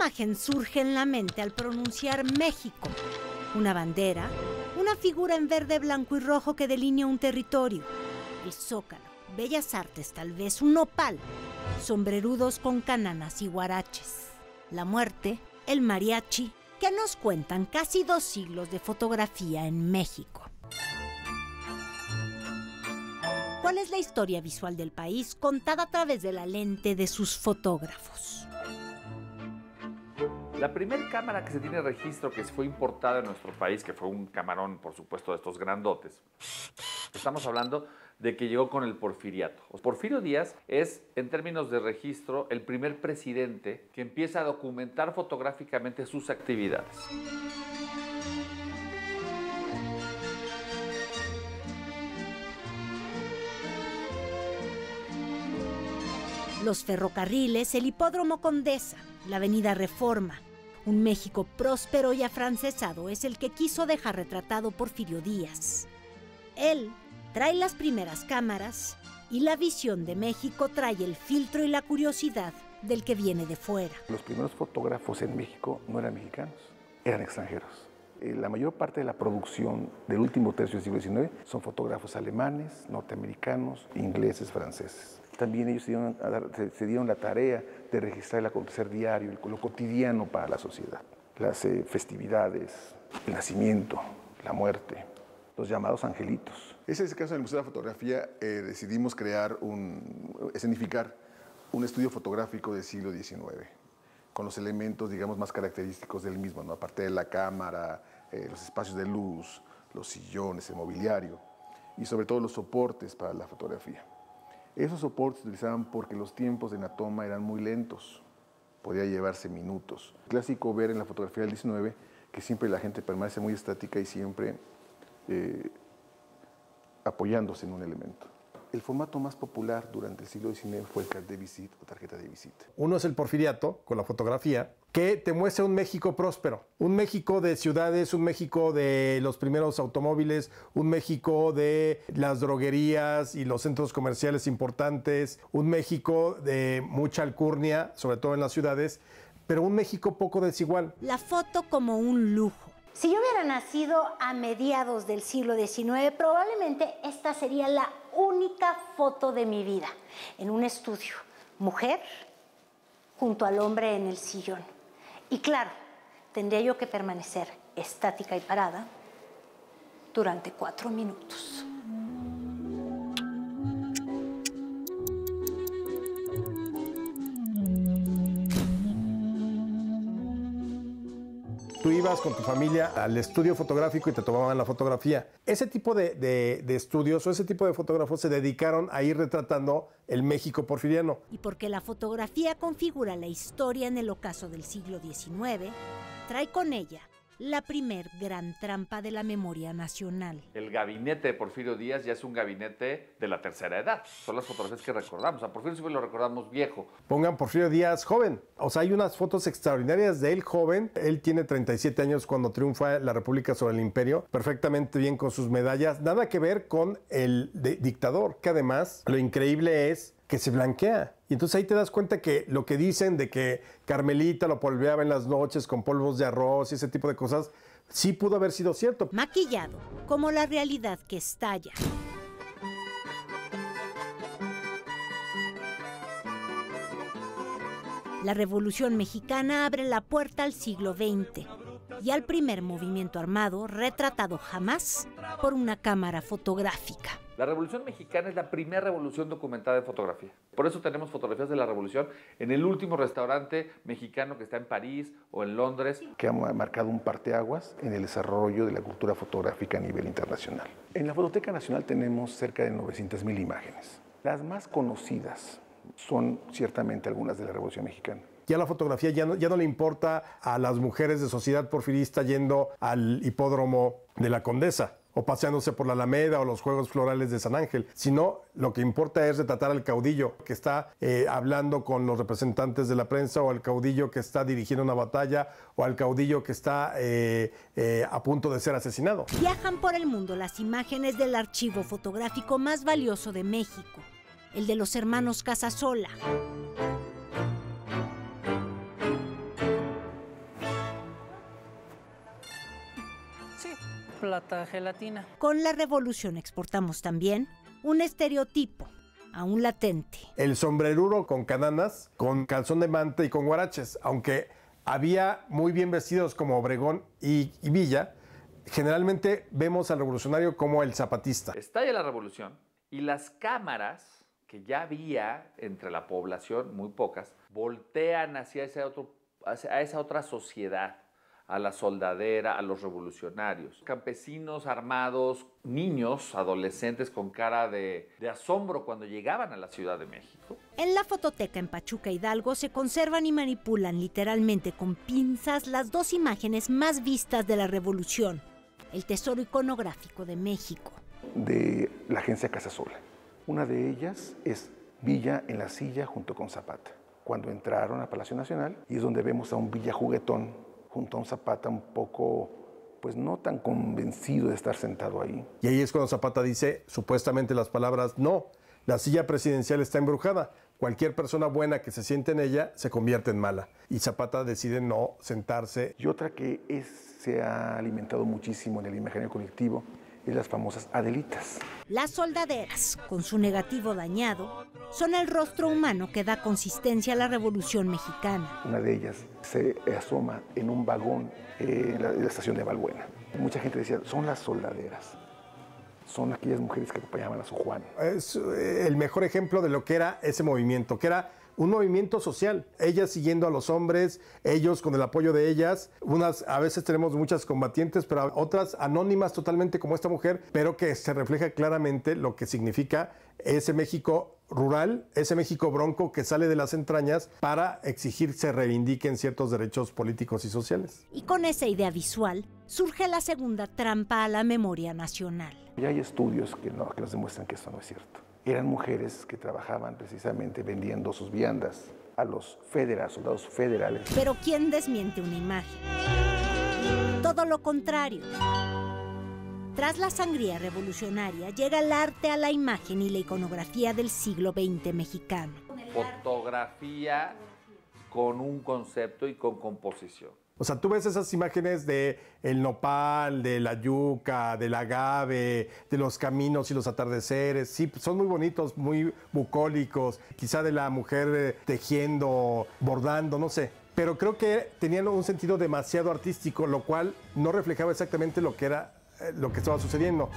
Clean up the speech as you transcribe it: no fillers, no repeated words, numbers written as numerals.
imagen surge en la mente al pronunciar México. Una bandera, una figura en verde, blanco y rojo que delinea un territorio. El Zócalo, Bellas Artes tal vez, un nopal, sombrerudos con cananas y guaraches. La muerte, el mariachi, que nos cuentan casi 2 siglos de fotografía en México. ¿Cuál es la historia visual del país contada a través de la lente de sus fotógrafos? La primera cámara que se tiene registro que fue importada en nuestro país, que fue un camarón, por supuesto, de estos grandotes, estamos hablando de que llegó con el Porfiriato. Porfirio Díaz es, en términos de registro, el primer presidente que empieza a documentar fotográficamente sus actividades. Los ferrocarriles, el hipódromo Condesa, la avenida Reforma. Un México próspero y afrancesado es el que quiso dejar retratado Porfirio Díaz. Él trae las primeras cámaras y la visión de México trae el filtro y la curiosidad del que viene de fuera. Los primeros fotógrafos en México no eran mexicanos, eran extranjeros. La mayor parte de la producción del último tercio del siglo XIX son fotógrafos alemanes, norteamericanos, ingleses, franceses. También ellos se dieron la tarea de registrar el acontecer diario, lo cotidiano para la sociedad. Las festividades, el nacimiento, la muerte, los llamados angelitos. Ese es el caso del Museo de la Fotografía. Decidimos escenificar un estudio fotográfico del siglo XIX, con los elementos, digamos, más característicos del mismo, ¿no? Aparte de la cámara, los espacios de luz, los sillones, el mobiliario y sobre todo los soportes para la fotografía. Esos soportes se utilizaban porque los tiempos de la toma eran muy lentos, podía llevarse minutos. Clásico ver en la fotografía del 19 que siempre la gente permanece muy estática y siempre apoyándose en un elemento. El formato más popular durante el siglo XIX fue el carte de visite o tarjeta de visita. Uno es el Porfiriato, con la fotografía, que te muestra un México próspero, un México de ciudades, un México de los primeros automóviles, un México de las droguerías y los centros comerciales importantes, un México de mucha alcurnia, sobre todo en las ciudades, pero un México poco desigual. La foto como un lujo. Si yo hubiera nacido a mediados del siglo XIX, probablemente esta sería la única foto de mi vida. En un estudio, mujer junto al hombre en el sillón. Y claro, tendría yo que permanecer estática y parada durante 4 minutos. Tú ibas con tu familia al estudio fotográfico y te tomaban la fotografía. Ese tipo de estudios o ese tipo de fotógrafos se dedicaron a ir retratando el México porfiriano. Y porque la fotografía configura la historia en el ocaso del siglo XIX, trae con ella la primer gran trampa de la memoria nacional. El gabinete de Porfirio Díaz ya es un gabinete de la tercera edad. Son las fotografías que recordamos. A Porfirio siempre lo recordamos viejo. Pongan Porfirio Díaz joven. O sea, hay unas fotos extraordinarias de él joven. Él tiene 37 años cuando triunfa la República sobre el Imperio. Perfectamente bien con sus medallas. Nada que ver con el dictador. Que además, lo increíble es que se blanquea. Y entonces ahí te das cuenta que lo que dicen de que Carmelita lo polveaba en las noches con polvos de arroz y ese tipo de cosas, sí pudo haber sido cierto. Maquillado, como la realidad que estalla. La Revolución Mexicana abre la puerta al siglo XX y al primer movimiento armado retratado jamás por una cámara fotográfica. La Revolución Mexicana es la primera revolución documentada en fotografía. Por eso tenemos fotografías de la Revolución en el último restaurante mexicano que está en París o en Londres. Que ha marcado un parteaguas en el desarrollo de la cultura fotográfica a nivel internacional. En la Fototeca Nacional tenemos cerca de 900,000 imágenes. Las más conocidas son ciertamente algunas de la Revolución Mexicana. Ya la fotografía ya no le importa a las mujeres de sociedad porfirista yendo al hipódromo de la Condesa o paseándose por la Alameda o los Juegos Florales de San Ángel, sino lo que importa es retratar al caudillo que está hablando con los representantes de la prensa, o al caudillo que está dirigiendo una batalla, o al caudillo que está a punto de ser asesinado. Viajan por el mundo las imágenes del archivo fotográfico más valioso de México, el de los hermanos Casasola. la gelatina. Con la revolución exportamos también un estereotipo, aún latente. El sombreruro con cananas, con calzón de manta y con guaraches, aunque había muy bien vestidos como Obregón y Villa, generalmente vemos al revolucionario como el zapatista. Estalla la revolución y las cámaras que ya había entre la población, muy pocas, voltean hacia esa otra sociedad, a la soldadera, a los revolucionarios. Campesinos armados, niños, adolescentes con cara de asombro cuando llegaban a la Ciudad de México. En la fototeca en Pachuca Hidalgo se conservan y manipulan literalmente con pinzas las dos imágenes más vistas de la revolución. El tesoro iconográfico de México. De la agencia Casasola. Una de ellas es Villa en la silla junto con Zapata, cuando entraron a Palacio Nacional, y es donde vemos a un Villa juguetón junto a un Zapata un poco, pues no tan convencido de estar sentado ahí. Y ahí es cuando Zapata dice supuestamente las palabras: no, la silla presidencial está embrujada. Cualquier persona buena que se siente en ella se convierte en mala. Y Zapata decide no sentarse. Y otra que se ha alimentado muchísimo en el imaginario colectivo es las famosas Adelitas. Las soldaderas, con su negativo dañado, son el rostro humano que da consistencia a la Revolución Mexicana. Una de ellas se asoma en un vagón en la estación de Balbuena. Mucha gente decía, son las soldaderas. Son aquellas mujeres que acompañaban a su Juan. Es el mejor ejemplo de lo que era ese movimiento, que era un movimiento social. Ellas siguiendo a los hombres, ellos con el apoyo de ellas. Unas, a veces tenemos muchas combatientes, pero otras anónimas totalmente como esta mujer, pero que se refleja claramente lo que significa ese México rural, ese México bronco que sale de las entrañas para exigir se reivindiquen ciertos derechos políticos y sociales. Y con esa idea visual surge la segunda trampa a la memoria nacional. Y hay estudios que nos demuestran que eso no es cierto. Eran mujeres que trabajaban precisamente vendiendo sus viandas a los soldados federales. Pero ¿quién desmiente una imagen? Todo lo contrario. Tras la sangría revolucionaria, llega el arte a la imagen y la iconografía del siglo XX mexicano. Fotografía con un concepto y con composición. O sea, tú ves esas imágenes de el nopal, de la yuca, del agave, de los caminos y los atardeceres. Sí, son muy bonitos, muy bucólicos. Quizá de la mujer tejiendo, bordando, no sé. Pero creo que tenían un sentido demasiado artístico, lo cual no reflejaba exactamente lo que estaba sucediendo.